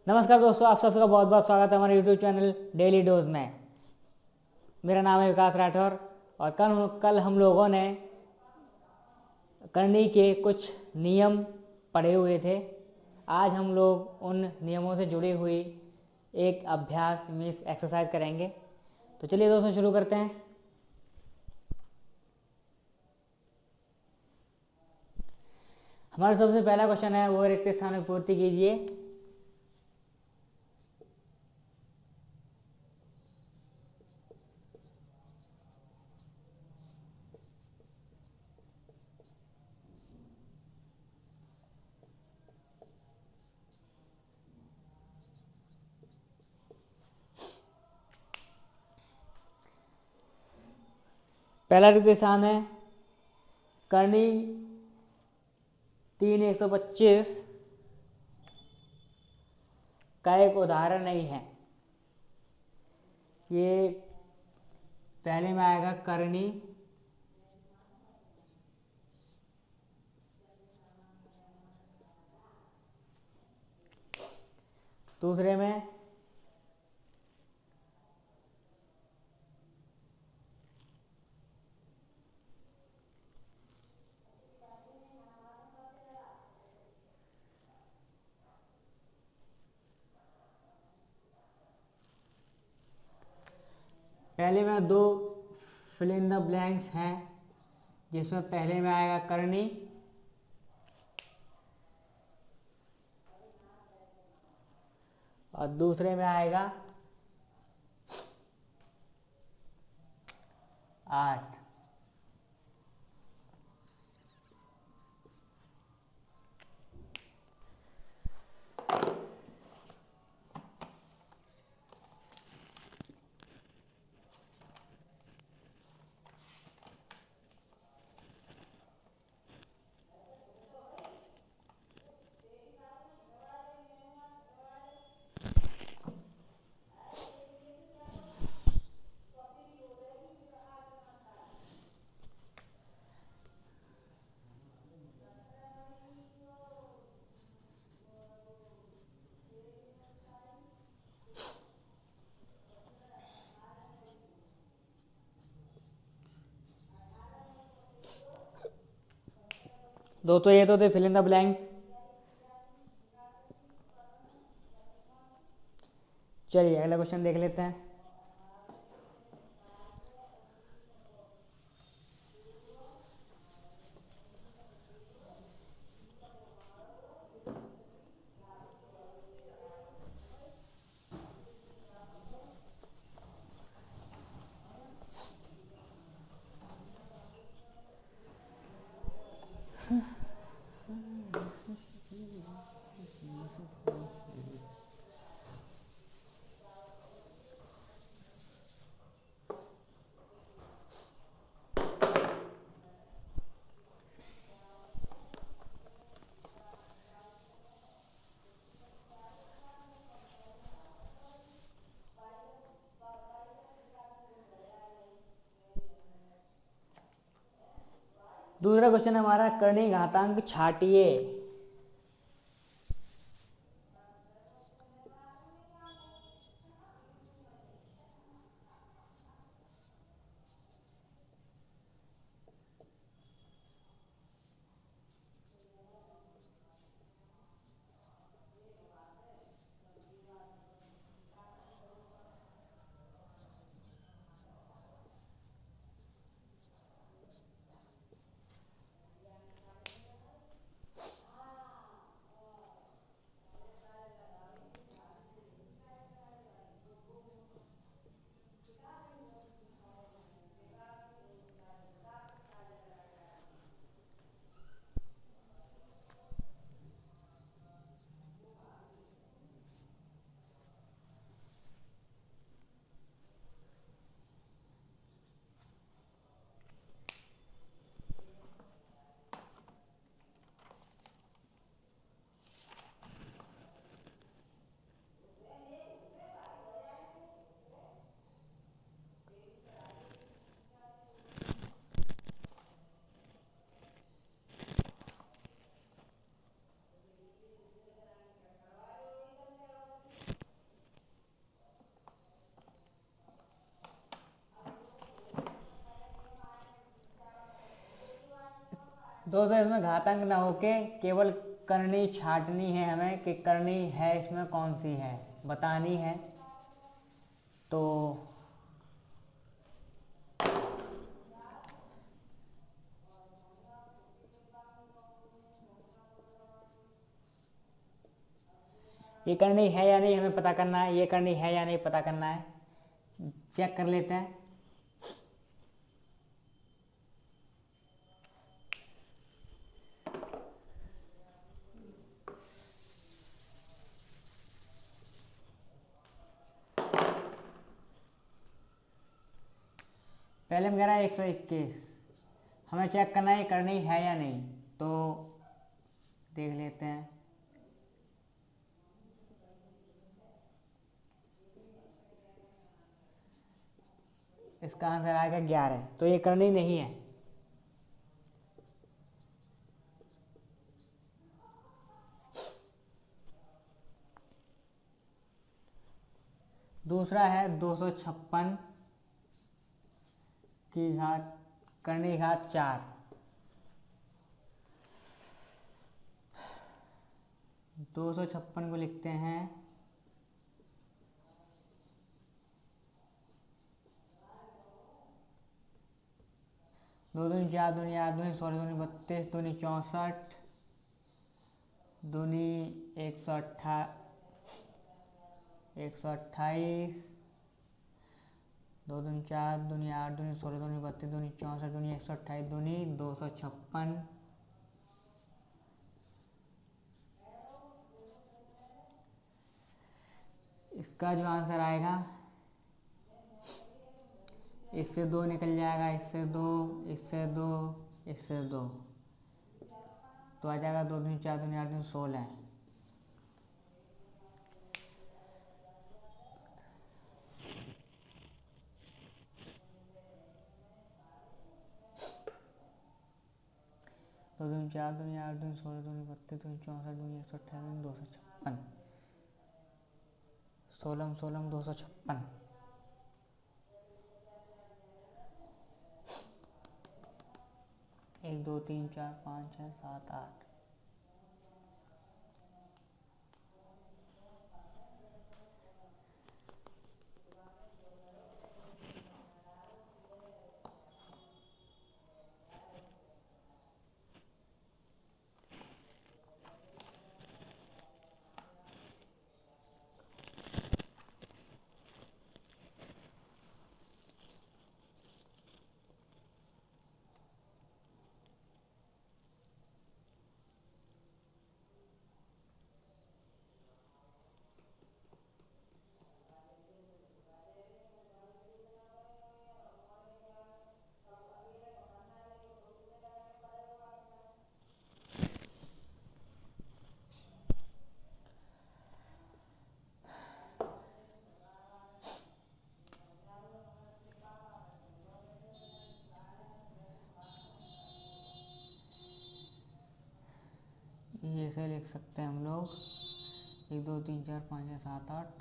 नमस्कार दोस्तों, आप सबका बहुत बहुत स्वागत है हमारे यूट्यूब चैनल डेली डोज में। मेरा नाम है विकास राठौर और कल हम लोगों ने करनी के कुछ नियम पढ़े हुए थे। आज हम लोग उन नियमों से जुड़ी हुई एक अभ्यास मीन्स एक्सरसाइज करेंगे। तो चलिए दोस्तों शुरू करते हैं। हमारा सबसे पहला क्वेश्चन है वो रिक्त स्थान की पूर्ति कीजिए। पहला रिक्त स्थान है करनी 3:125 का एक उदाहरण नहीं है। ये पहले में आएगा करनी, दूसरे में पहले में दो फिल इन द ब्लैंक्स हैं, जिसमें पहले में आएगा करनी और दूसरे में आएगा 8। दोस्तों ये तो थे फिल इन द ब्लैंक्स। चलिए अगला क्वेश्चन देख लेते हैं। दूसरा क्वेश्चन है हमारा करनी घातांक छाटिए। दोस्तों इसमें घातांक ना होके केवल करनी छांटनी है, हमें कि करनी है इसमें कौन सी है बतानी है। तो ये करनी है या नहीं हमें पता करना है, ये करनी है या नहीं पता करना है। चेक कर लेते हैं। पहले में कह रहा है 121, हमें चेक करना है करनी है या नहीं। तो देख लेते हैं। इसका आंसर आएगा 11, तो ये करनी नहीं है। दूसरा है 256 की घात करने की घात 4। 256 को लिखते हैं 2 दूनी 4 दूनी 8 दूनी 16 दूनी 32 दूनी 64 दूनी 128 2 दूनी 4 दूनी 8 दूनी 16 दूनी 32 दूनी 64 दूनी 128 दूनी 256। इसका जो आंसर आएगा, इससे 2 निकल जाएगा, इससे 2, इससे 2, इससे 2, तो आ जाएगा 2 दूनी 4 दूनी 8 दूनी 16। दो दूनी 4 दूनी 8 दूनी 16 दूनी 32 दूनी 64 दूनी 128 दूनी 256। 16 16 256। 1 2 3 4 5 6 7 8। ये ऐसे लिख सकते हैं हम लोग 1 2 3 4 5 6 7 8।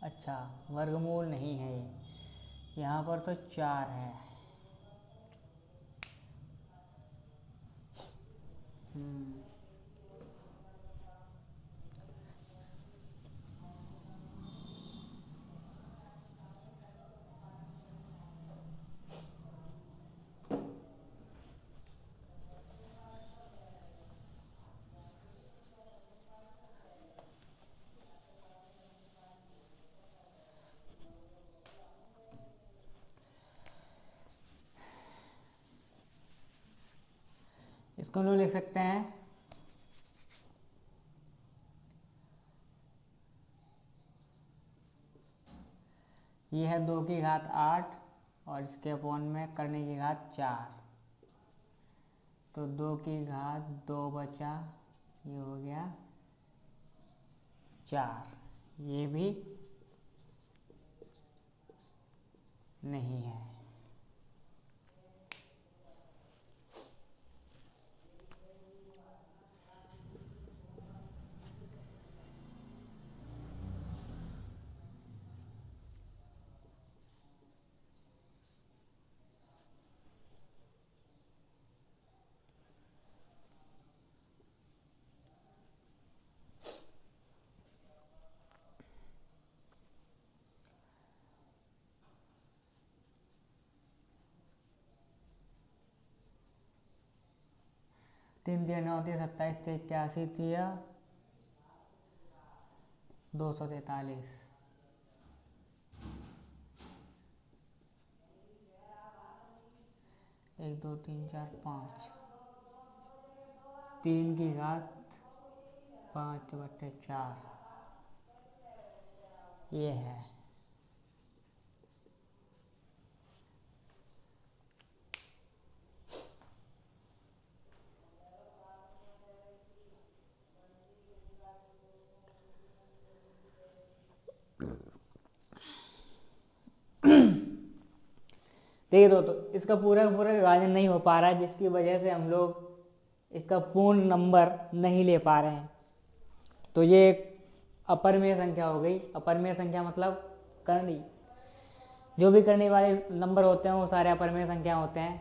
अच्छा, वर्गमूल नहीं है ये, यहाँ पर तो 4 है। इसको हम लोग लिख सकते हैं ये है 2 की घात 8 और इसके अपॉन में करने की घात 4, तो 2 की घात 2 बचा, ये हो गया 4। ये भी नहीं है। 3 3 9 27 81 3 243। 1 2 3 4 5, 3 की घात 5/4 ये है। देखिए तो इसका पूरा का पूरा विभाजन नहीं हो पा रहा है, जिसकी वजह से हम लोग इसका पूर्ण नंबर नहीं ले पा रहे हैं। तो ये एक अपरिमेय संख्या हो गई। अपरिमेय संख्या मतलब कर्णी, जो भी करने वाले नंबर होते हैं वो सारे अपरिमेय संख्या होते हैं,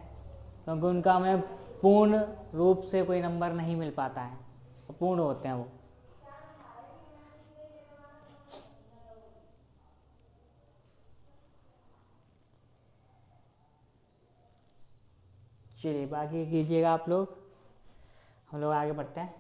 क्योंकि उनका हमें पूर्ण रूप से कोई नंबर नहीं मिल पाता है, अपूर्ण होते हैं वो। चलिए बाकी कीजिएगा आप लोग, हम लोग आगे बढ़ते हैं।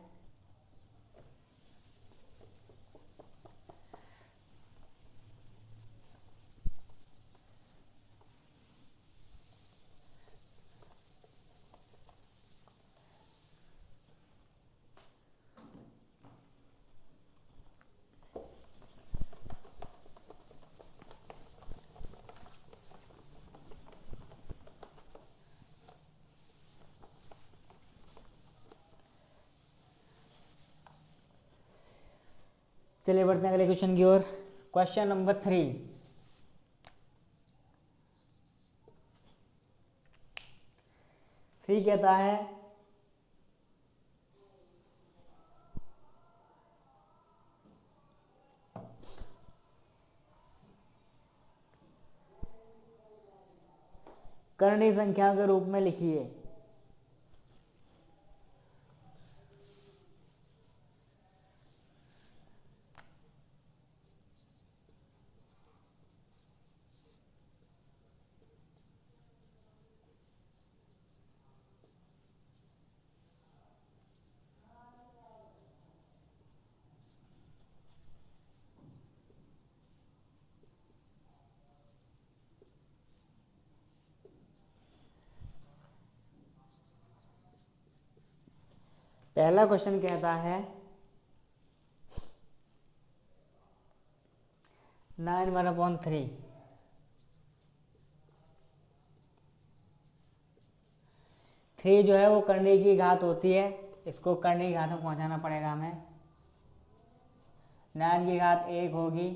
चलिए बढ़ते हैं अगले क्वेश्चन की ओर। Question number 3। सी कहता है कर्णीय संख्या के रूप में लिखिए। पहला क्वेश्चन कहता है 9/3। थ्री जो है वो कर्णीय की घात होती है, इसको कर्णीय की घात में पहुंचाना पड़ेगा हमें। 9 की घात 1 होगी,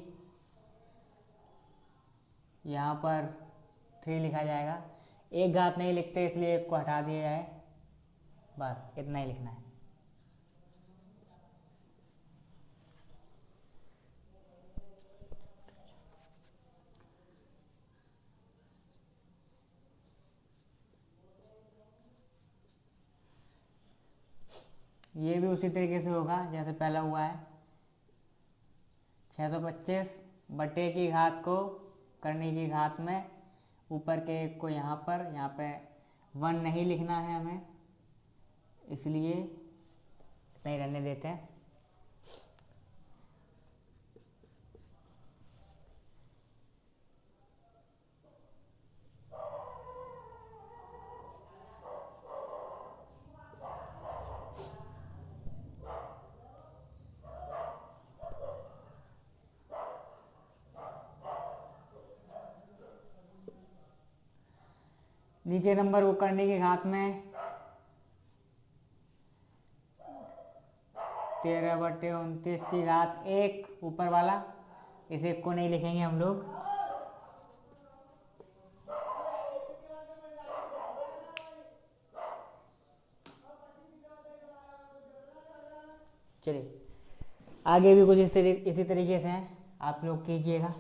यहाँ पर 3 लिखा जाएगा। एक घात नहीं लिखते इसलिए एक को हटा दिया जाए, बस इतना ही लिखना है। ये भी उसी तरीके से होगा जैसे पहला हुआ है। 625 बटे की घात को करने की घात में, ऊपर के एक को यहाँ पे 1 नहीं लिखना है हमें, इसलिए इतना ही रहने देते हैं। नीचे नंबर को करने की घात में 13/29 की घात 1, ऊपर वाला इस एक को नहीं लिखेंगे हम लोग। चलिए आगे भी कुछ इसी तरीके से हैं, आप लोग कीजिएगा।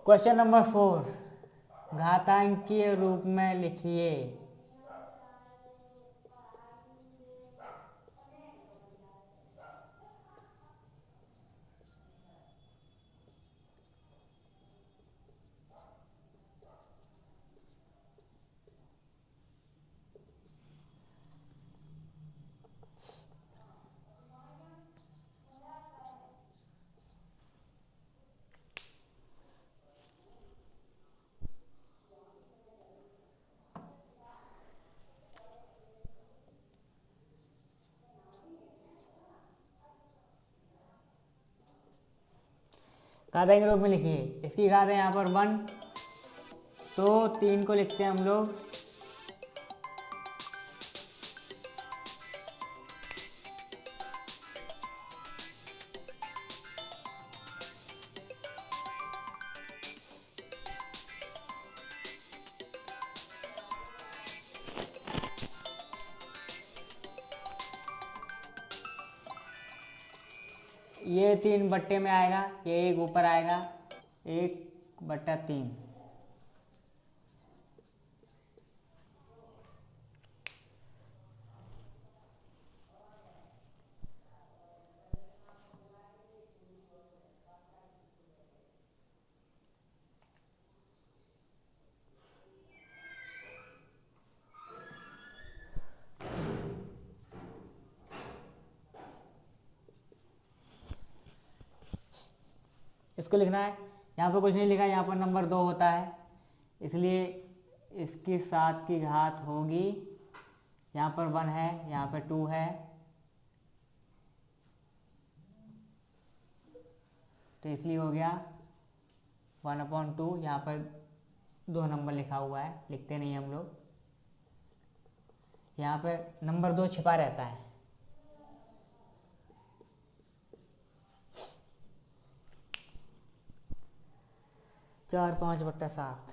क्वेश्चन नंबर 4, घातांकीय रूप में लिखिए। घातांकीय रूप में लिखिए। इसकी घात है यहाँ पर 1, तो 3 को लिखते हैं हम लोग ये 3 बट्टे में आएगा, ये 1 ऊपर आएगा, 1/3। इसको लिखना है। यहाँ पर कुछ नहीं लिखा, यहाँ पर नंबर 2 होता है, इसलिए इसकी 7 की घात होगी। यहाँ पर 1 है, यहाँ पर 2 है, तो इसलिए हो गया 1/2। यहाँ पर 2 नंबर लिखा हुआ है, लिखते नहीं हम लोग। यहाँ पे नंबर 2 छिपा रहता है। चार 5/7।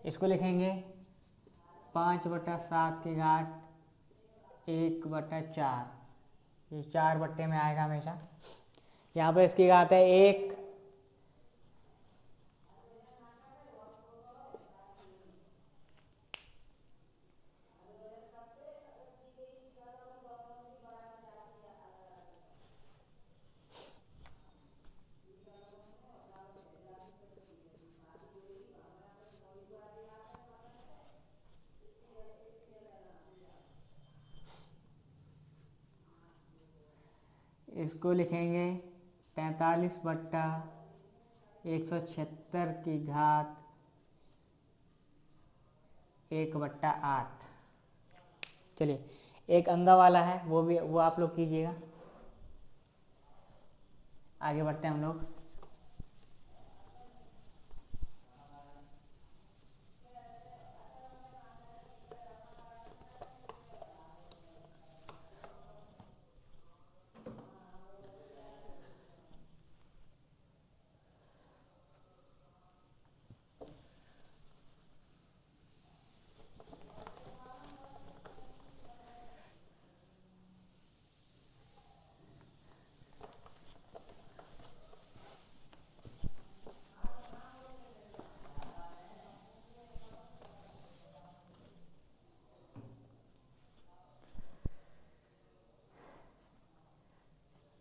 इसको लिखेंगे 5/7 की घात 1/4। ये 4 बट्टे में आएगा हमेशा। यहाँ पर इसकी घात है 1, इसको लिखेंगे 45/176 की घात 1/8। चलिए, एक अंगा वाला है, वो आप लोग कीजिएगा। आगे बढ़ते हैं हम लोग।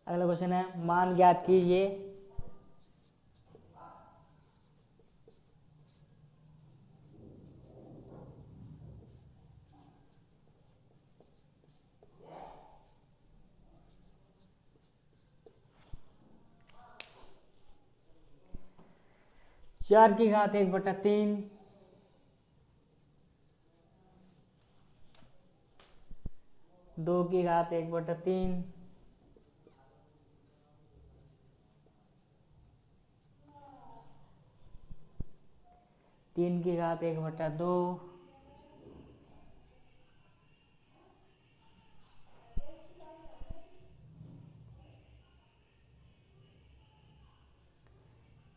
अगला क्वेश्चन है, मान ज्ञात कीजिए। चार की घात 1/3, 2 की घात 1/3, 3 की घात 1/2,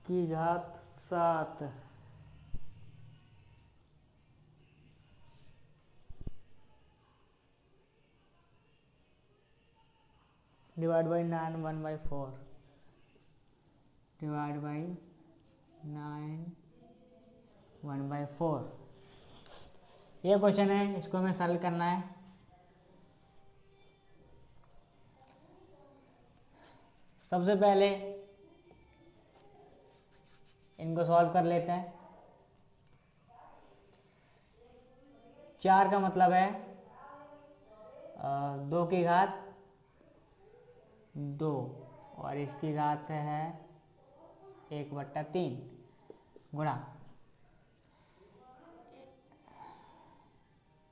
की घात 7। Divide by 9 1/4 divide by 9 1/4। ये क्वेश्चन है, इसको हमें सॉल्व करना है। सबसे पहले इनको सॉल्व कर लेते हैं। 4 का मतलब है 2 की घात 2 और इसकी घात है 1/3 गुणा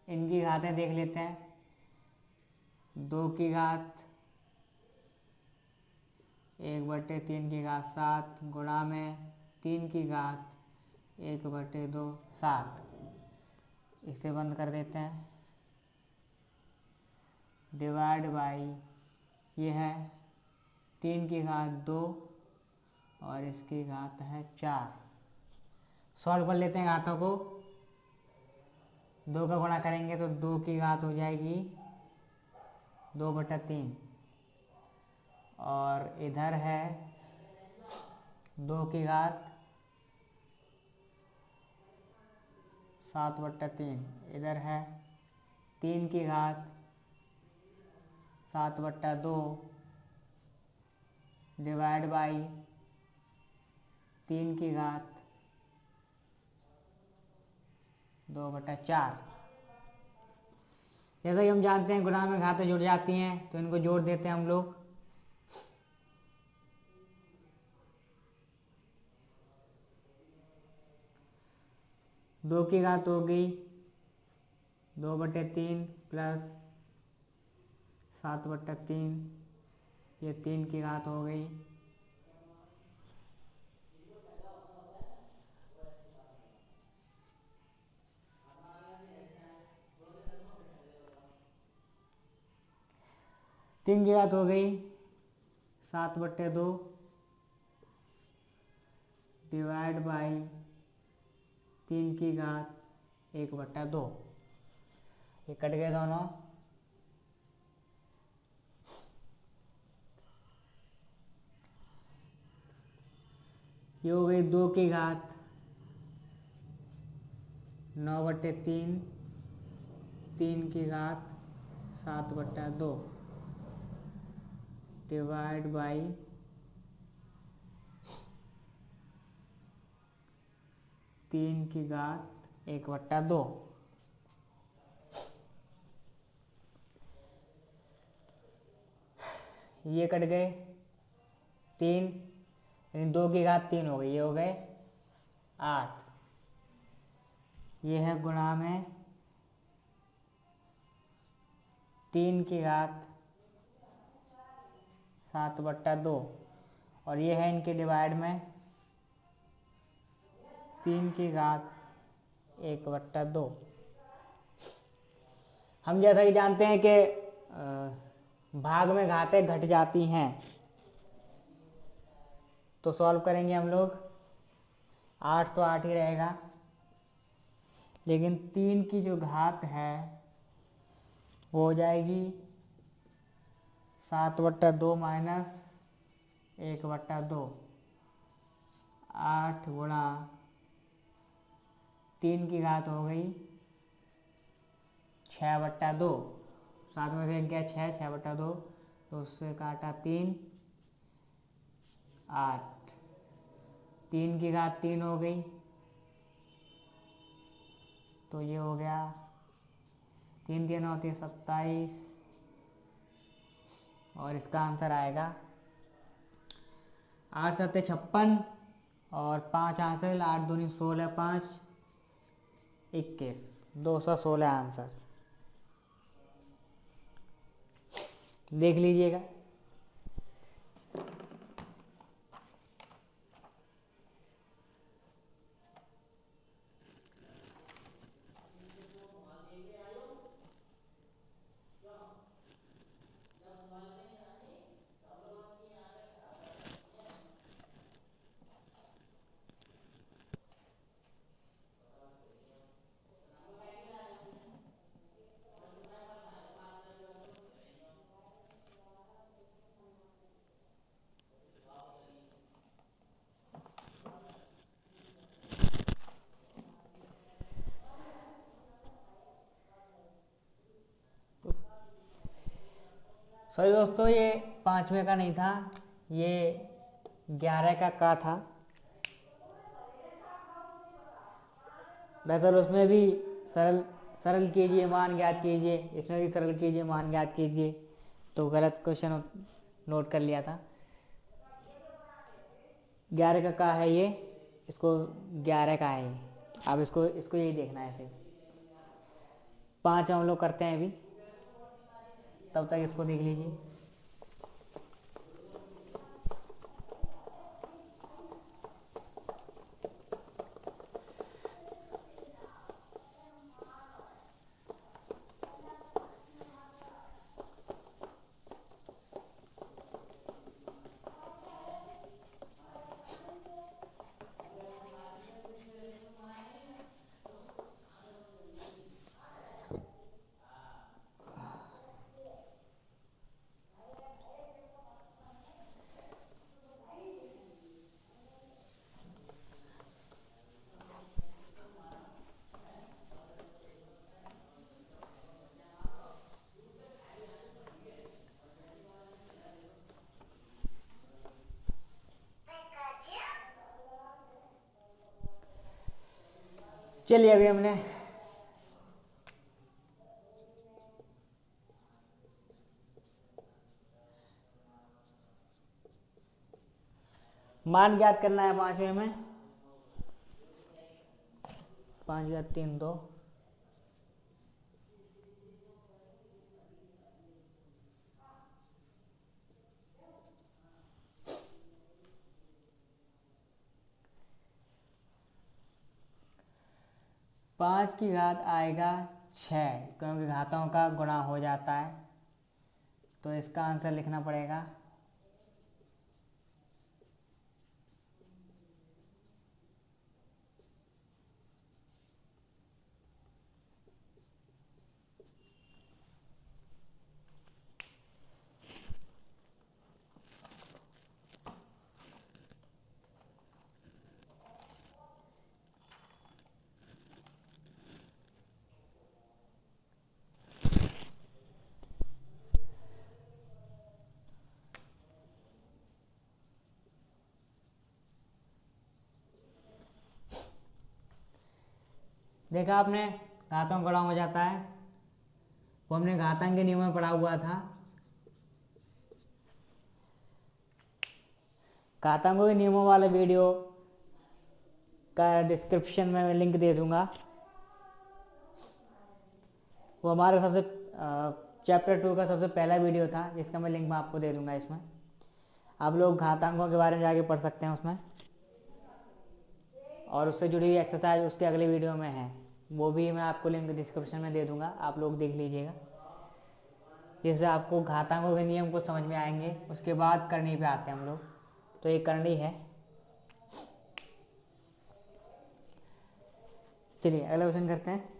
इनकी घातें देख लेते हैं। 2 की घात 1/3 की घात 7 गुणा में 3 की घात 1/2 7। इसे बंद कर देते हैं। डिवाइड बाई ये है 3 की घात 2 और इसकी घात है 4। सॉल्व कर लेते हैं घातों को। 2 का गुणा करेंगे तो 2 की घात हो जाएगी 2/3 और इधर है 2 की घात 7/3। इधर है 3 की घात 7/2 डिवाइड बाई 3 की घात 2/4। जैसा कि हम जानते हैं गुणा में घातें जुड़ जाती हैं तो इनको जोड़ देते हैं हम लोग। दो की घात हो गई 2/3 प्लस 7/3, ये 3 की घात हो गई। तीन की घात हो गई 7/2 डिवाइड बाई 3 की घात 1/2। ये कट गए दोनों। ये हो गई 2 की घात 9/3 3 की घात 7/2 डिवाइड बाई 3 की घात 1/2। ये कट गए 3 यानी 2 की घात 3 हो गई, ये हो गए 8। ये है गुणा में 3 की घात 7/2 और ये है इनके डिवाइड में 3 की घात 1/2। हम जैसा कि जानते हैं कि भाग में घातें घट जाती हैं तो सॉल्व करेंगे हम लोग। 8 तो 8 ही रहेगा, लेकिन 3 की जो घात है वो हो जाएगी 7/2 माइनस 1/2। 8 गुणा 3 की घात हो गई 6/2। 7 में से 1 गया 6, 6/2 तो उससे काटा 3 8। 3 की घात 3 हो गई तो ये हो गया 3 3 होती है 27 और इसका आंसर आएगा 8 7 56 और 5 हासिल 8 दूनी 16 5 21 216 आंसर। देख लीजिएगा। सॉरी दोस्तों, ये 5वें का नहीं था, ये 11 का था। दरअसल उसमें भी सरल सरल कीजिए मान ज्ञात कीजिए, इसमें भी सरल कीजिए मान ज्ञात कीजिए, तो गलत क्वेश्चन नोट कर लिया था। 11 का है ये, इसको 11 का है ये। अब इसको यही देखना है ऐसे। 5 हम लोग करते हैं अभी, तब तक इसको देख लीजिए। चलिए अभी हमने मान ज्ञात करना है 5वें में। 5 या 3 2, पाँच की घात आएगा 6, क्योंकि घातों का गुणा हो जाता है, तो इसका आंसर लिखना पड़ेगा देखा आपने, घातों का गुणा हो जाता है, वो हमने घातांक के नियम में पढ़ा हुआ था। घातांकों के नियमों वाले वीडियो का डिस्क्रिप्शन में मैं लिंक दे दूंगा। वो हमारा सबसे चैप्टर 2 का सबसे पहला वीडियो था, जिसका मैं लिंक मैं आपको दे दूंगा। इसमें आप लोग घातांकों के बारे में जाके पढ़ सकते हैं उसमें, और उससे जुड़ी हुई एक्सरसाइज उसके अगले वीडियो में है, वो भी मैं आपको लिंक डिस्क्रिप्शन में दे दूंगा, आप लोग देख लीजिएगा, जिससे आपको घातांकों के नियम को समझ में आएंगे। उसके बाद करनी पे आते हैं हम लोग, तो ये करनी है। चलिए अगला क्वेश्चन करते हैं।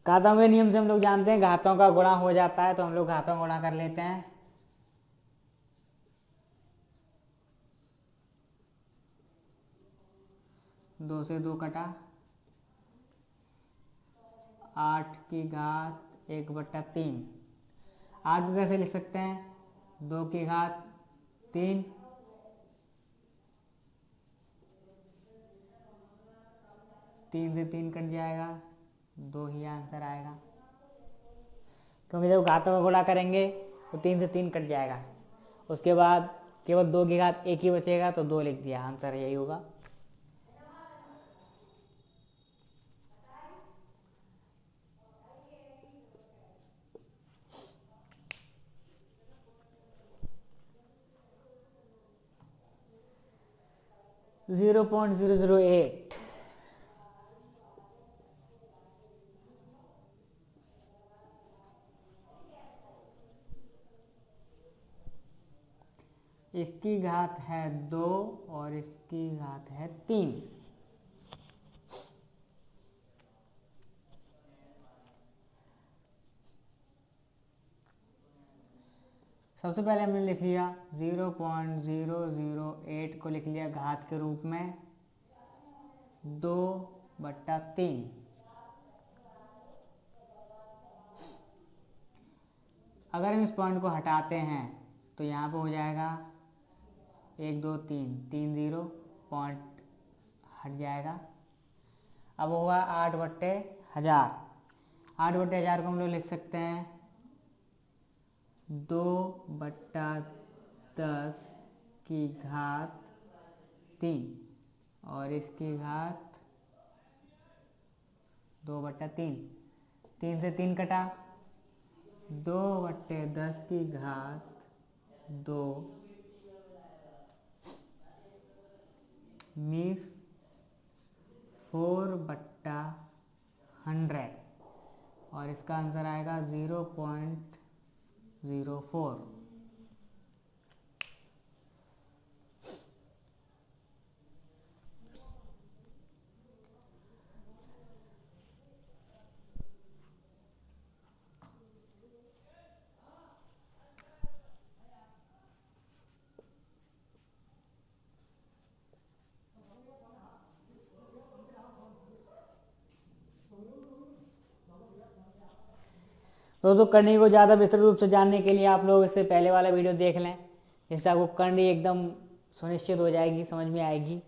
घातों के नियम से हम लोग जानते हैं घातों का गुणा हो जाता है, तो हम लोग घातों का गुणा कर लेते हैं। दो से 2 कटा, 8 की घात 1/3। 8 को कैसे लिख सकते हैं? 2 की घात 3, 3 से 3 कट जाएगा, 2 ही आंसर आएगा, क्योंकि जब घातों का गुणा करेंगे तो 3 से 3 कट जाएगा। उसके बाद केवल 2 की घात 1 ही बचेगा, तो 2 लिख दिया, आंसर यही होगा। (0.008) इसकी घात है 2 और इसकी घात है 3। सबसे पहले हमने लिख लिया 0.008 को लिख लिया घात के रूप में 2/3। अगर हम इस पॉइंट को हटाते हैं तो यहाँ पे हो जाएगा 1 2 3 3 0 पॉइंट हट जाएगा। अब होगा 8/1000। 8/1000 को हम लोग लिख सकते हैं 2/10 की घात 3 और इसकी घात 2/3। 3 से 3 कटा, 2/10 की घात 2 मीन्स 4/100 और इसका आंसर आएगा 0.04। दोस्तों करनी को ज़्यादा विस्तृत रूप से जानने के लिए आप लोग इससे पहले वाला वीडियो देख लें, जिससे आपको करनी एकदम सुनिश्चित हो जाएगी, समझ में आएगी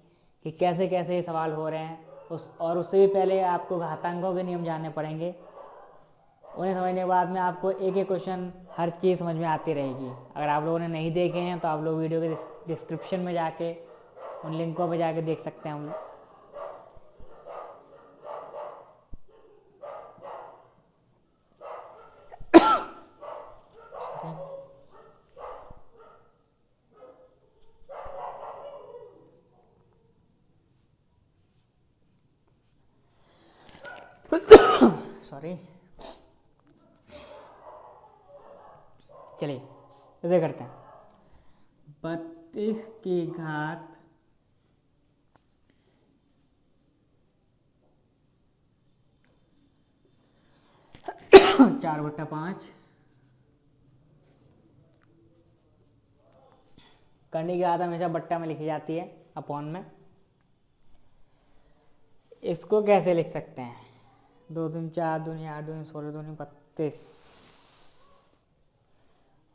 कि कैसे कैसे ये सवाल हो रहे हैं। उससे भी पहले आपको घातांकों के नियम जानने पड़ेंगे। उन्हें समझने के बाद में आपको एक एक क्वेश्चन हर चीज़ समझ में आती रहेगी। अगर आप लोगों ने नहीं देखे हैं तो आप लोग वीडियो के डिस्क्रिप्शन में जाके उन लिंकों पर जाके देख सकते हैं हम लोग। सॉरी, चलिए ऐसे करते हैं। 32 की घात 4/5। करने की घात हमेशा बट्टा में लिखी जाती है, अपॉन में। इसको कैसे लिख सकते हैं? 2 दूनी 4, 2 दूनी 8, 2 दूनी 16, 2 दूनी 32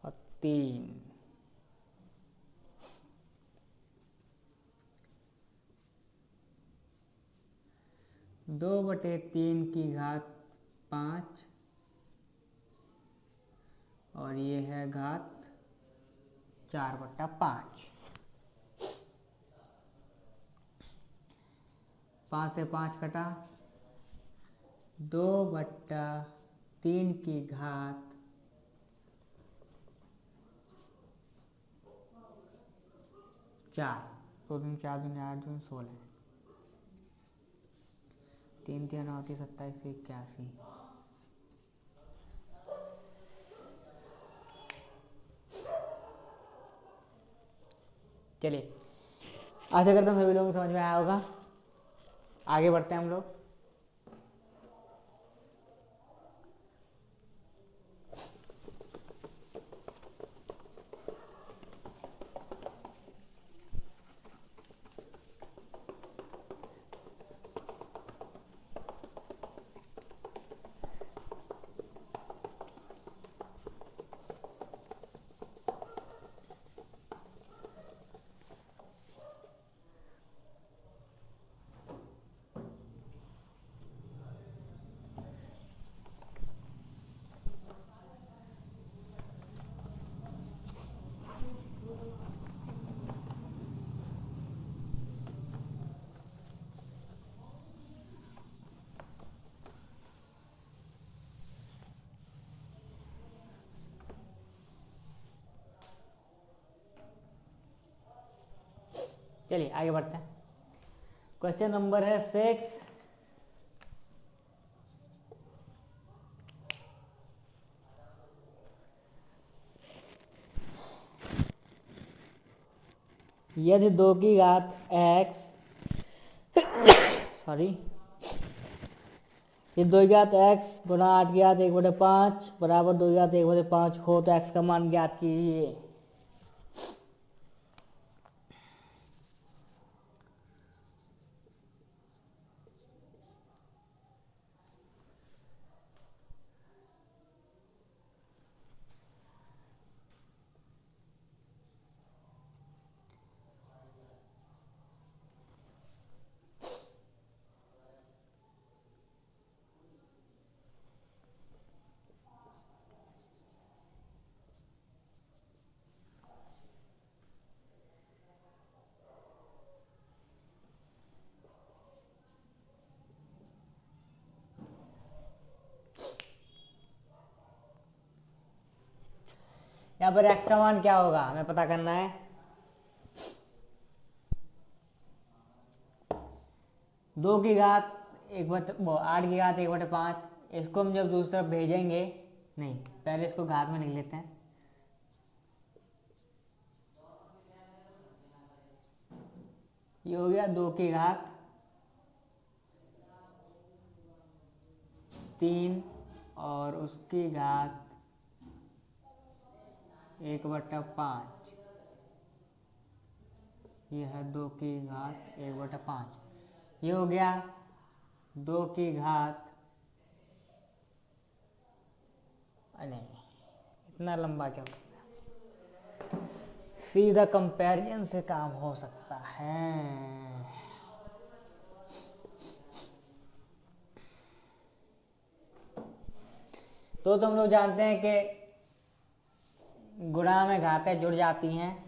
और 3। 2/3 की घात 5 और ये है घात 4/5। 5 से 5 कटा, 2/3 की घात 4। 2 दूनी 4, 2 दूनी 8, 2 दूनी 16, 3 3 9 27 81। चलिए आशा करता हूँ सभी लोगों को समझ में आया होगा। आगे बढ़ते हैं हम लोग। चलिए आगे बढ़ते हैं। क्वेश्चन नंबर है 6। यदि 2 की घात x सॉरी ये 2 की घात x गुना 8 की घात 1/5 बराबर 2 की घात 1/5 हो तो x का मान ज्ञात कीजिए। यहाँ पर x का मान क्या होगा हमें पता करना है। 8 की घात 1/5 इसको हम जब दूसरी तरफ भेजेंगे, नहीं पहले इसको घात में लिख लेते हैं। ये हो गया 2 की घात 3 और उसकी घात 1/5। ये है 2 की घात 1/5। ये हो गया 2 की घात, नहीं इतना लंबा क्या होता है, सीधा कंपैरिजन से काम हो सकता है। तो हम लोग जानते हैं कि गुणा में घातें जुड़ जाती हैं।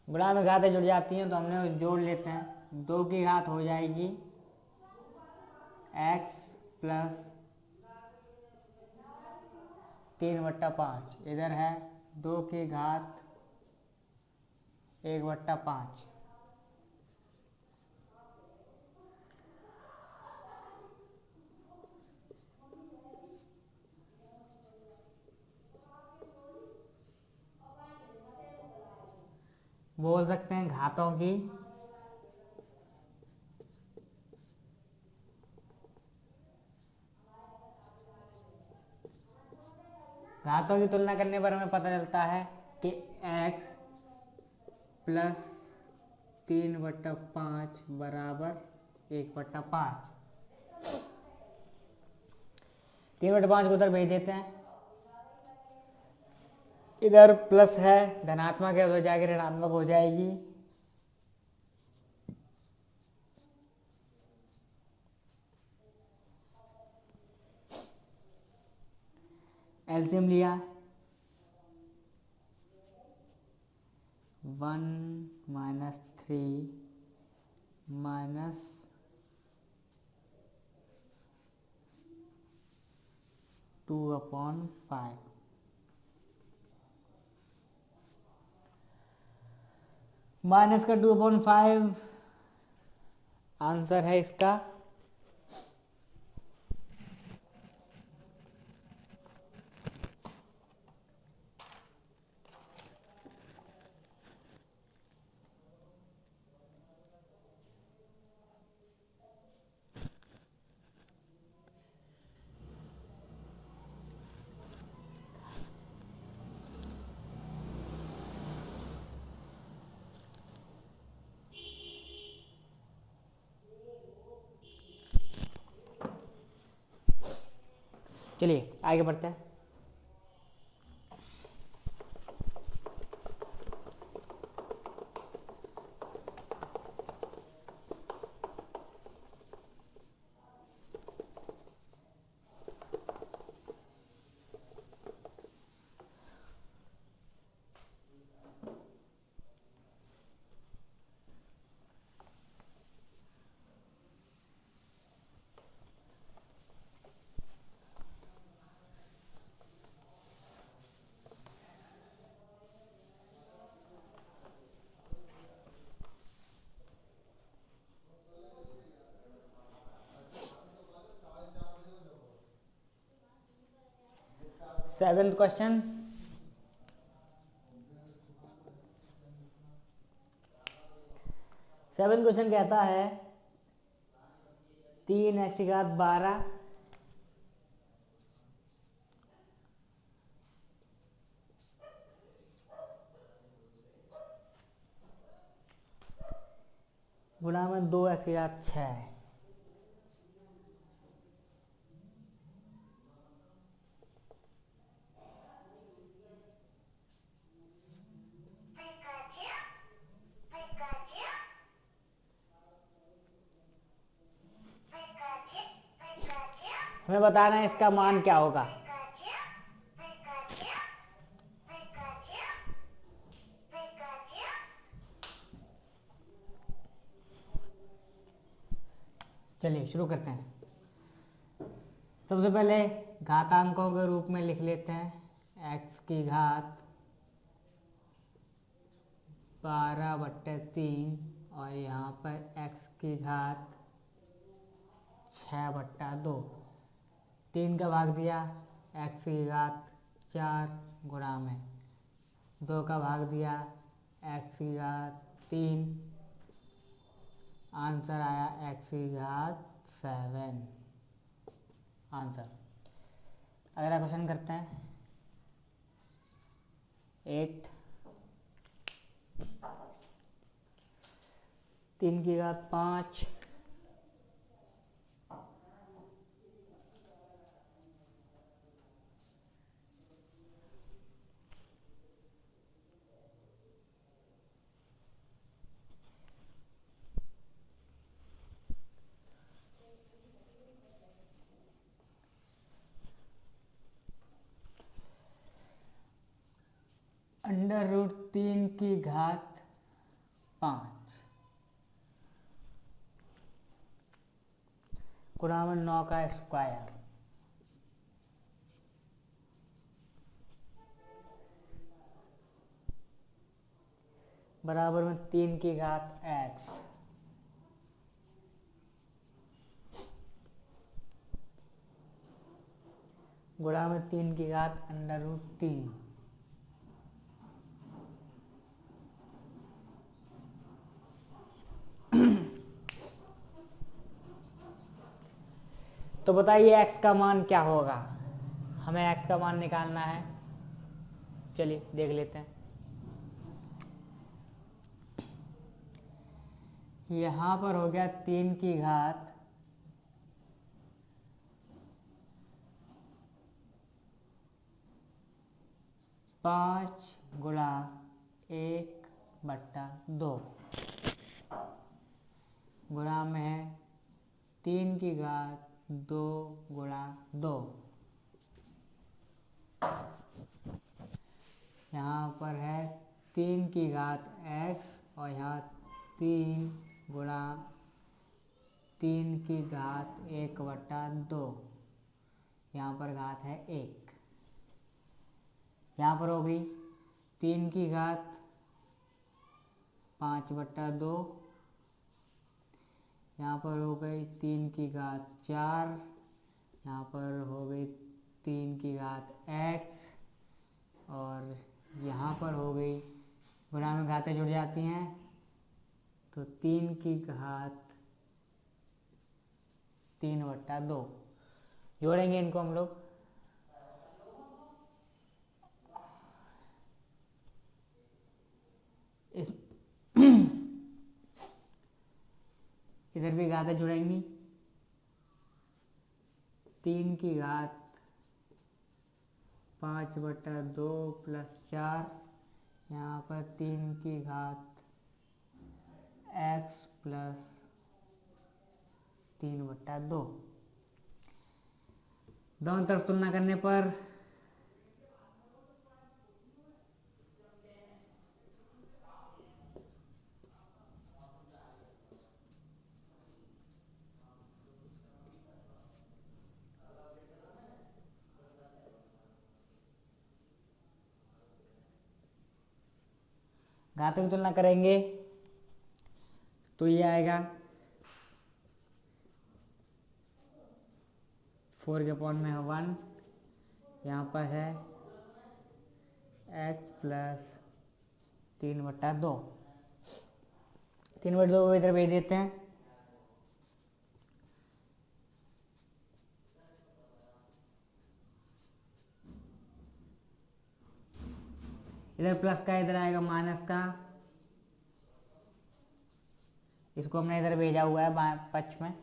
गुणा में घातें जुड़ जाती हैं तो हमने जोड़ लेते हैं। 2 की घात हो जाएगी x प्लस 3/5। इधर है 2 की घात 1/5। बोल सकते हैं घातों की तुलना करने पर हमें पता चलता है कि x प्लस 3/5 बराबर 1/5। 3/5 को उधर भेज देते हैं। इधर प्लस है, धनात्मक है, उधर जाके ऋणात्मक हो जाएगी। एलसीएम लिया 1 - 3 -2/5। माइनस का 2/5 आंसर है इसका। चलिए आगे बढ़ते हैं। 7th question. सेवन क्वेश्चन कहता है 3x⁻12 गुणा में 2x⁻6। हमें बताना है इसका मान क्या होगा। चलिए शुरू करते हैं। सबसे पहले घातांकों के रूप में लिख लेते हैं। x की घात 12/3 और यहाँ पर x की घात 6/2। 3 का भाग दिया x की घात 4 गुणा में 2 का भाग दिया x की घात 3। आंसर आया x की घात 7 आंसर। अगला क्वेश्चन करते हैं 8। 3 की घात 5 √3 की घात 5 गुणा में 9 का स्क्वायर बराबर में 3 की घात x गुणा में 3 की घात √3। तो बताइए x का मान क्या होगा। हमें x का मान निकालना है। चलिए देख लेते हैं। यहाँ पर हो गया 3 की घात 5 गुणा 1/2 गुणा में है 3 की घात 2 गुणा 2। यहाँ पर है 3 की घात x और यहाँ 3 गुणा 3 की घात 1/2। यहाँ पर घात है 1। यहाँ पर हो गई 3 की घात 5/2। यहाँ पर हो गई 3 की घात 4। यहाँ पर हो गई 3 की घात x और यहाँ पर हो गई, गुणा में घातें जुड़ जाती हैं तो 3 की घात 3/2। जोड़ेंगे इनको हम लोग। इस इधर भी घातें जुड़ेंगी। 3 की घात 5/2 + 4। यहाँ पर 3 की घात x + 3/2। दोनों तरफ तुलना करने पर घातों की तुलना करेंगे तो ये आएगा 4 के पावर में 1 यहाँ पर है x प्लस 3/2। 3/2 को इधर भेज देते हैं। इधर प्लस का इधर आएगा माइनस का, इसको हमने इधर भेजा हुआ है बाएं पक्ष में।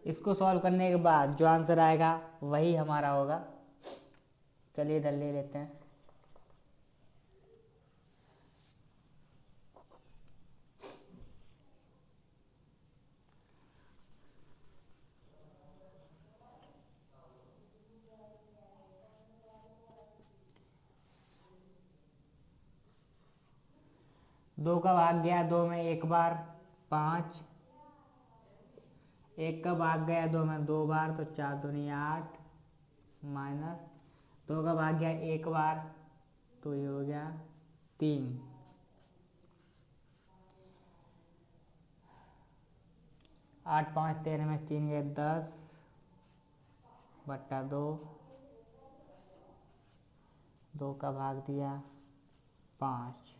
इसको सॉल्व करने के बाद जो आंसर आएगा वही हमारा होगा। चलिए इधर ले लेते हैं। दो का भाग गया दो में एक बार 5, एक का भाग गया दो में 2 बार तो 4 दूनी 8, माइनस 2 का भाग गया एक बार तो ये हो गया 3। 8 5 13 में 3 गए 10/2, 2 का भाग दिया 5।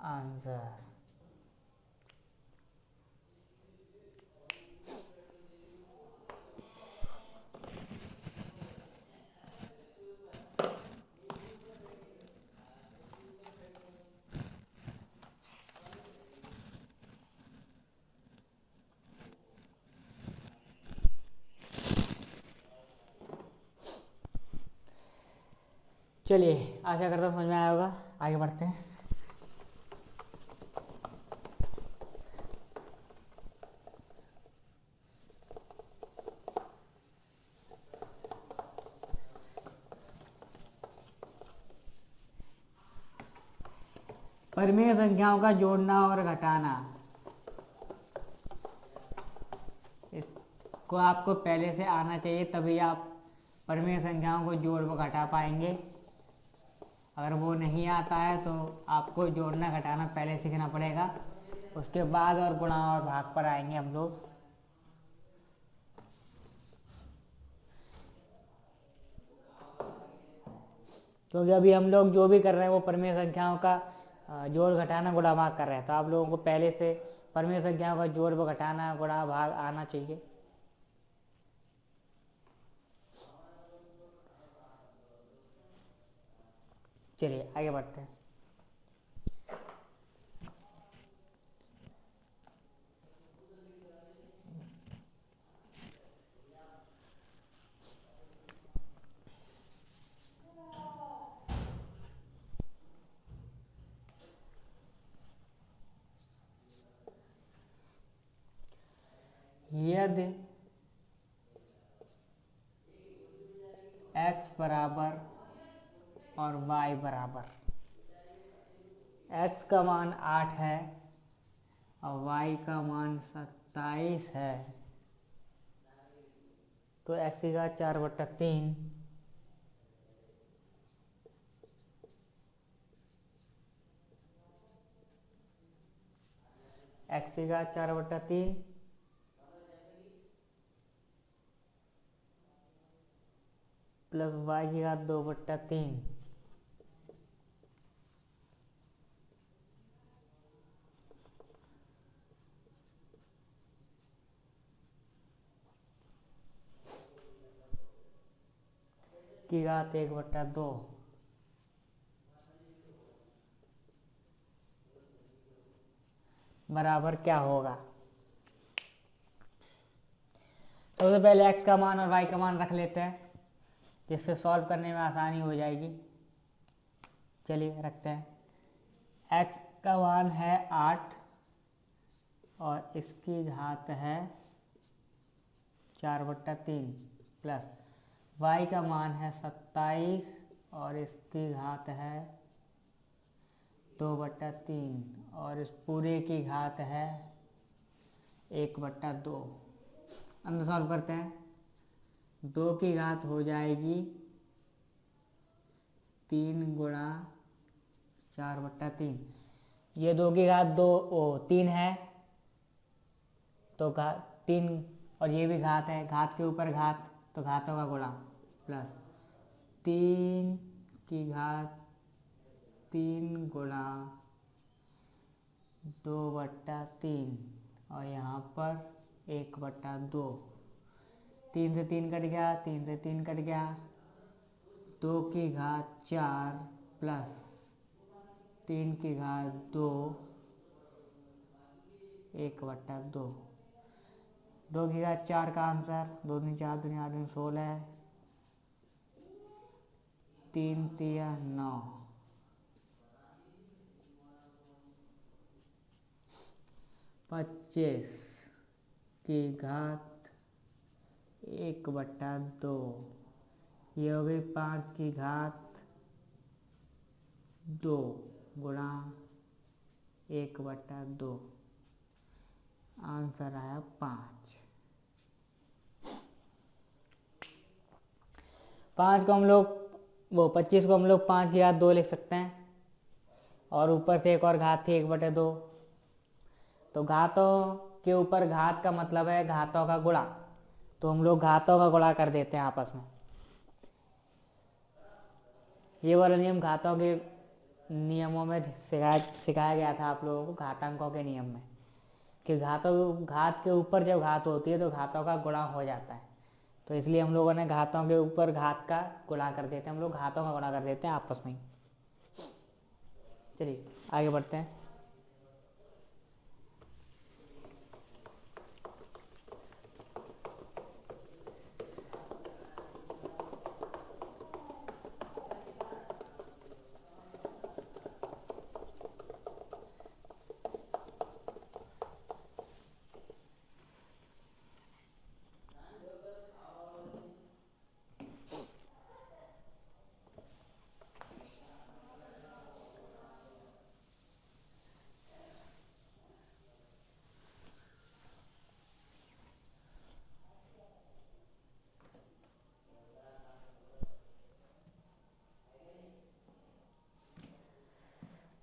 आंसर चलिए आशा करता हूँ समझ में आया होगा। आगे बढ़ते हैं। परिमेय संख्याओं का जोड़ना और घटाना, इसको आपको पहले से आना चाहिए, तभी आप परिमेय संख्याओं को जोड़ व घटा पाएंगे। अगर वो नहीं आता है तो आपको जोड़ना घटाना पहले सीखना पड़ेगा, उसके बाद और गुणा और भाग पर आएंगे हम लोग। क्योंकि अभी हम लोग जो भी कर रहे हैं वो परिमेय संख्याओं का जोड़ घटाना गुणा भाग कर रहे हैं, तो आप लोगों को पहले से परिमेय संख्याओं का जोड़ व घटाना गुणा भाग आना चाहिए। चलिए आगे बढ़ते हैं। यदि x बराबर और y बराबर, x का मान 8 है और y का मान 27 है, तो x की घात 4/3 x की घात 4/3 प्लस y की घात 2/3 की घात 1/2 बराबर क्या होगा। सबसे पहले x का मान और y का मान रख लेते हैं, जिससे सॉल्व करने में आसानी हो जाएगी। चलिए रखते हैं। x का मान है 8 और इसकी घात है 4/3 प्लस y का मान है 27 और इसकी घात है 2/3 और इस पूरे की घात है 1/2। अंदर सॉल्व करते हैं। 2 की घात हो जाएगी 3 गुणा 4/3। ये 2 की घात 3 है तो घात 3, और ये भी घात है, घात के ऊपर घात, तो घातों का गुणा प्लस 3 की घात 3 गुणा 2/3, और यहाँ पर 1/2। 3 से 3 कट गया, 3 से 3 कट गया, 2 की घात 4 प्लस 3 की घात 2, 1/2। 2 की घात 4 का आंसर 2 दूनी 4, दूनी 8, दूनी 16, 3 तिया 9। 25 की घात 1/2, ये हो गई 5 की घात 2 गुणा 1/2, आंसर आया 5। 5 को हम लोग 25 को हम लोग 5 की घात 2 लिख सकते हैं, और ऊपर से एक और घात थी 1/2। तो घातों के ऊपर घात का मतलब है घातों का गुणा, तो हम लोग घातों का गुणा कर देते हैं आपस में। ये वाला नियम घातों के नियमों में सिखाया गया था आप लोगों को, घातांकों के नियम में, कि घात के ऊपर जब घात होती है तो घातों का गुणा हो जाता है। तो इसलिए हम लोगों ने घातों के ऊपर घात का गुणा कर देते हैं, हम लोग घातों का गुणा कर देते हैं आपस में। चलिए आगे बढ़ते हैं।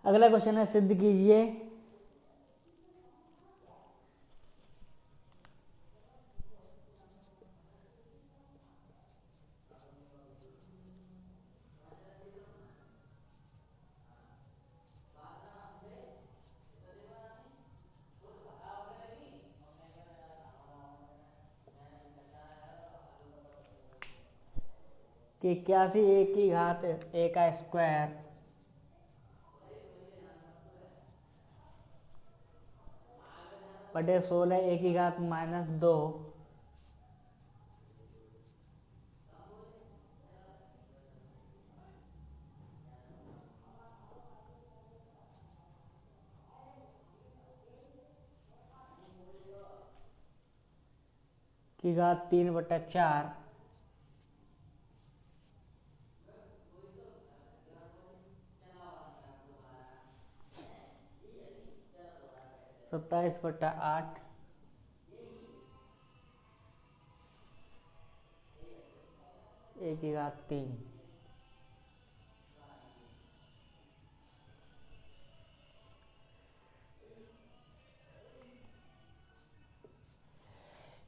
अगला क्वेश्चन है, सिद्ध कीजिए कि 81 a की घात a का स्क्वायर बटे 16 a की घात -2 की घात 3/4 27/8 a की घात 3।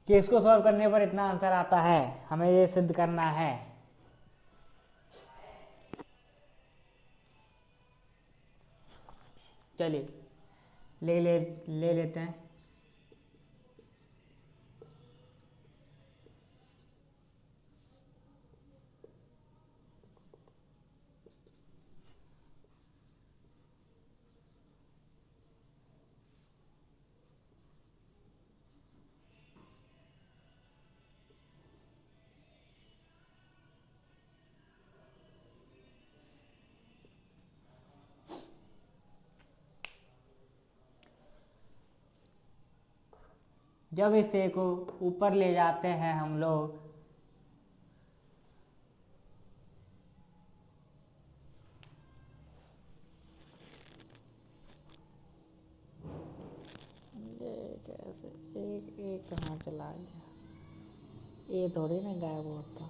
कि इसको सॉल्व करने पर इतना आंसर आता है, हमें ये सिद्ध करना है। चलिए ले लेते हैं। जब इस a को ऊपर ले जाते हैं हम लोग, ये कैसे एक कहाँ चला गया, ये थोड़ी ना गायब होता।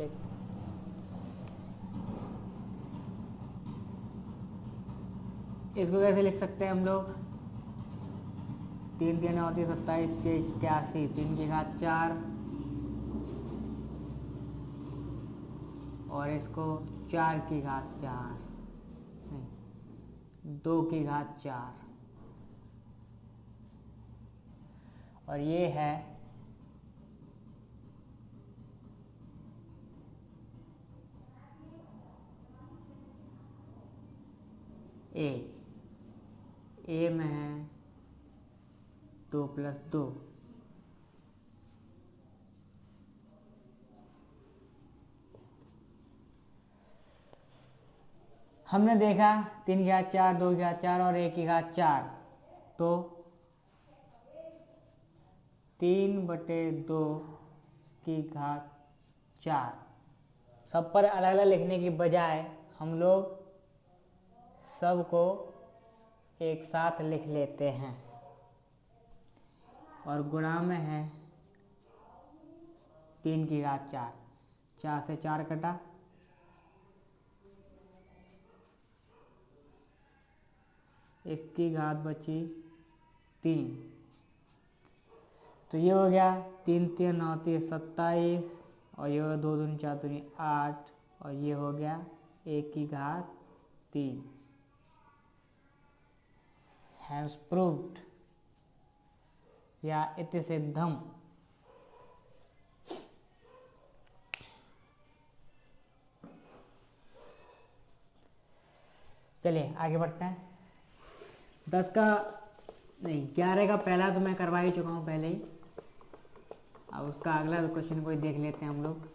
देखते हैं। इसको कैसे लिख सकते हैं हम लोग? 3 3 होती 27 के 81, 3 की घात 4 और इसको 4 की घात 4 नहीं 2 की घात 4 और ये है ए में है 2 + 2 हमने देखा 3 की घात 4 2 की घात 4 और 1 की घात 4 तो 3/2 की घात 4 सब पर अलग अलग लिखने की बजाय हम लोग सबको एक साथ लिख लेते हैं और गुणा में है 3 की घात 4 4 से 4 कटा इसकी घात बची 3 तो ये हो गया 3 3 9 27 और ये 2 दूनी 4 दूनी 8 और ये हो गया 1 की घात 3 हैज प्रूव्ड या इति सिद्धम। चलिए आगे बढ़ते हैं। 10 का नहीं 11 का पहला तो मैं करवा ही चुका हूँ पहले ही। अब उसका अगला क्वेश्चन कोई देख लेते हैं हम लोग।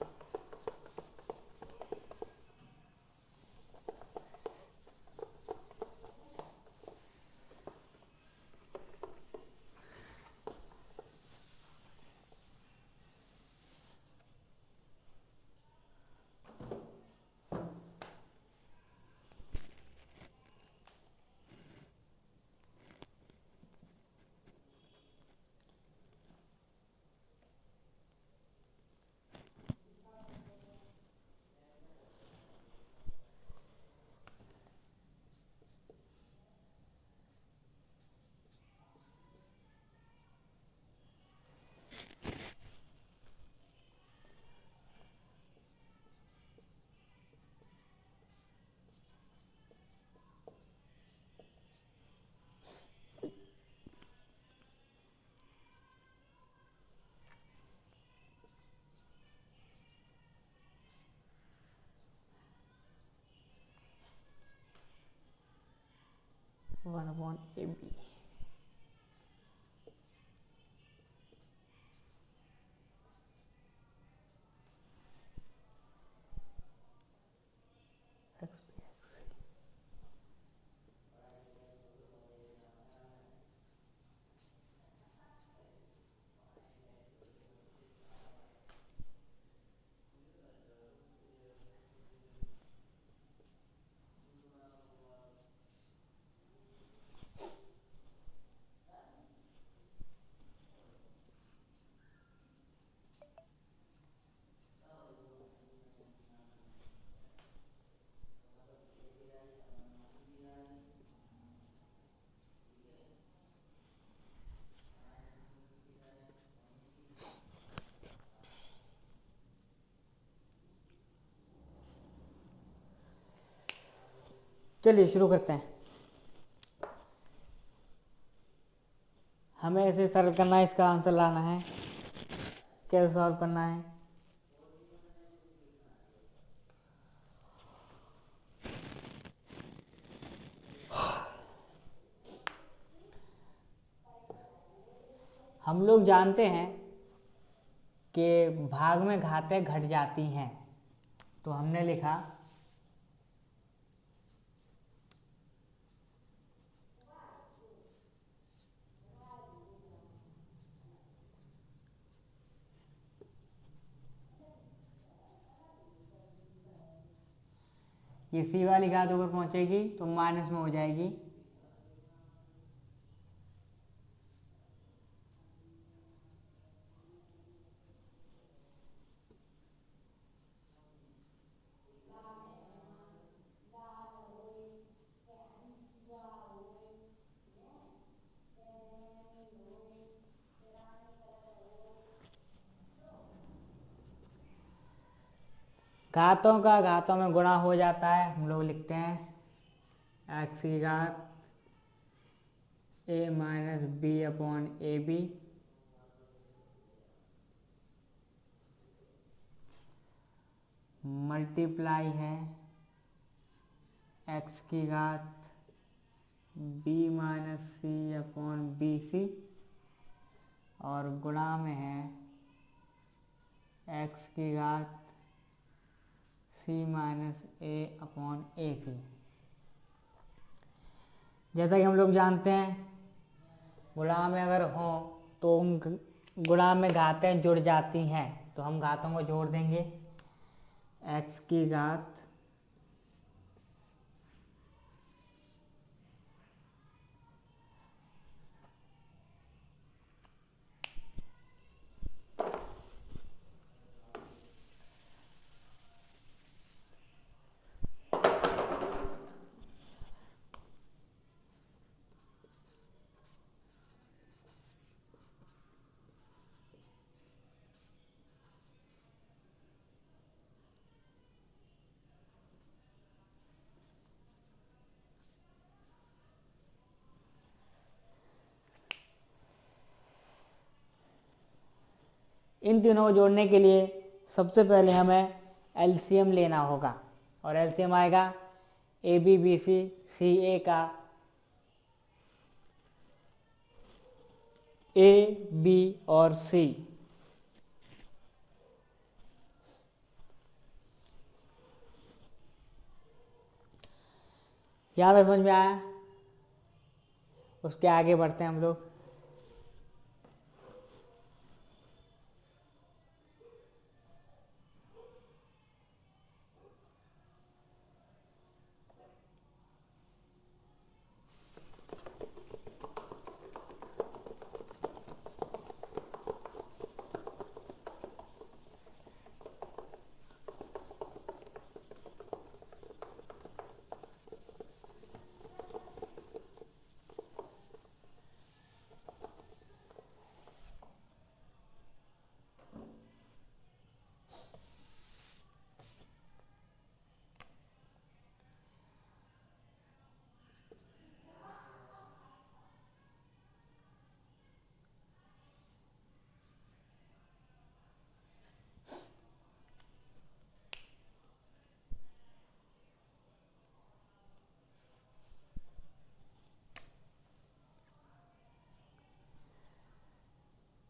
वन अपॉन ए बी चलिए शुरू करते हैं। हमें इसे सरल करना है, इसका आंसर लाना है। कैसे सॉल्व करना है? हम लोग जानते हैं कि भाग में घातें घट जाती हैं, तो हमने लिखा ये सी वाली घात ऊपर पहुंचेगी तो माइनस में हो जाएगी, घातों का घातों में गुणा हो जाता है, हम लोग लिखते हैं एक्स की घात A minus B upon A B multiply है एक्स की घात B minus C upon B C और गुणा में है एक्स की घात सी माइनस ए अपॉन ए सी। जैसा कि हम लोग जानते हैं गुणा में अगर हो तो उन गुणा में घातें जुड़ जाती हैं, तो हम घातों को जोड़ देंगे। एक्स की घात इन तीनों को जोड़ने के लिए सबसे पहले हमें एलसीएम लेना होगा और एलसीएम आएगा ए बी बी सी सी ए का ए बी और सी। यहाँ तक समझ में आया? उसके आगे बढ़ते हैं हम लोग।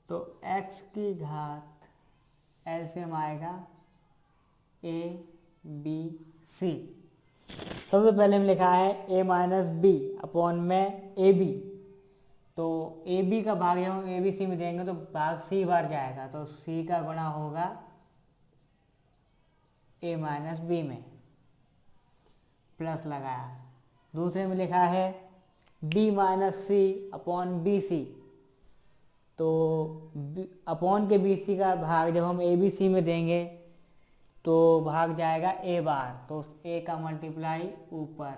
तो x की घात एलसीएम आएगा ए बी सी। सबसे पहले हम लिखा है a माइनस बी अपॉन में ए बी, तो ए बी का भाग जब हम ए बी सी में देंगे तो भाग सी बार जाएगा, तो सी का गुणा होगा a माइनस बी में, प्लस लगाया। दूसरे में लिखा है b minus C upon B सी, तो अपॉन के बी सी का भाग जब हम ए बी सी में देंगे तो भाग जाएगा ए बार, तो ए का मल्टीप्लाई ऊपर।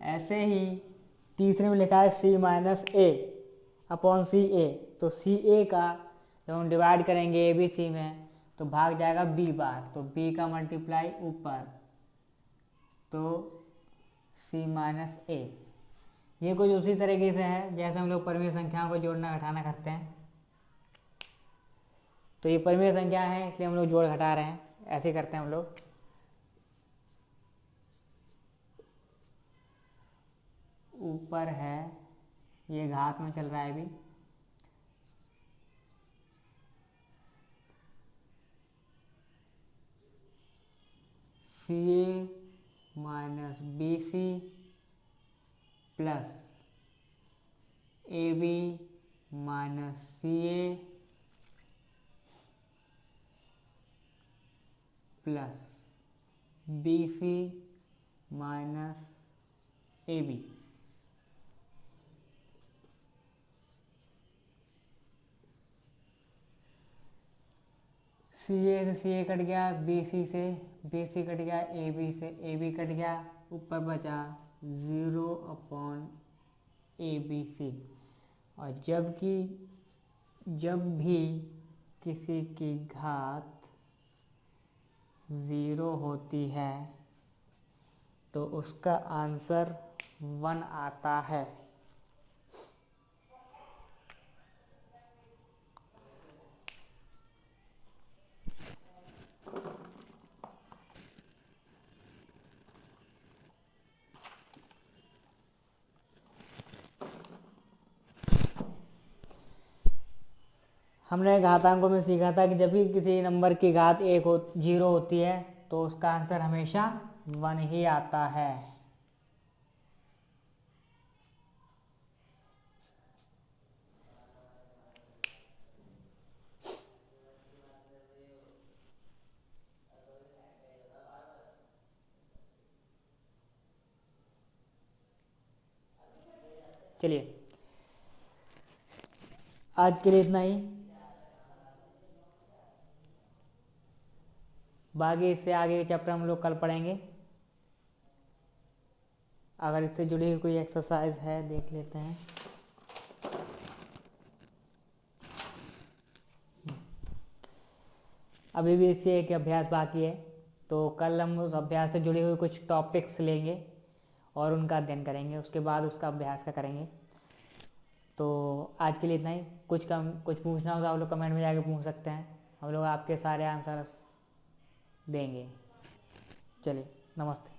ऐसे ही तीसरे में लिखा है सी माइनस ए अपॉन सी ए, तो सी ए का जब हम डिवाइड करेंगे ए बी सी में तो भाग जाएगा बी बार, तो बी का मल्टीप्लाई ऊपर, तो सी माइनस ए। ये कुछ उसी तरीके से है जैसे हम लोग परिमेय संख्याओं को जोड़ना घटाना करते हैं। तो ये परिमेय संख्या है इसलिए हम लोग जोड़ घटा रहे हैं, ऐसे करते हैं हम लोग। ऊपर है ये घात में चल रहा है अभी, C A minus B C plus A B minus C A plus B C minus A B. C A से सी ए कट गया, बी सी से बी सी कट गया, ए बी से ए बी कट गया, ऊपर बचा 0 upon A B C. और जब भी किसी की घात 0 होती है तो उसका आंसर 1 आता है। हमने घातांकों में सीखा था कि जब भी किसी नंबर की घात 0 होती है तो उसका आंसर हमेशा 1 ही आता है। चलिए, आज के लिए इतना ही। बाकी इससे आगे के चैप्टर हम लोग कल पढ़ेंगे। अगर इससे जुड़ी हुई कोई एक्सरसाइज है देख लेते हैं। अभी भी इससे एक अभ्यास बाकी है, तो कल हम उस अभ्यास से जुड़े हुए कुछ टॉपिक्स लेंगे और उनका अध्ययन करेंगे, उसके बाद उसका अभ्यास का करेंगे। तो आज के लिए इतना ही। कुछ पूछना हो तो आप लोग कमेंट में जाके पूछ सकते हैं, हम लोग आपके सारे आंसर्स देंगे। चलिए, नमस्ते।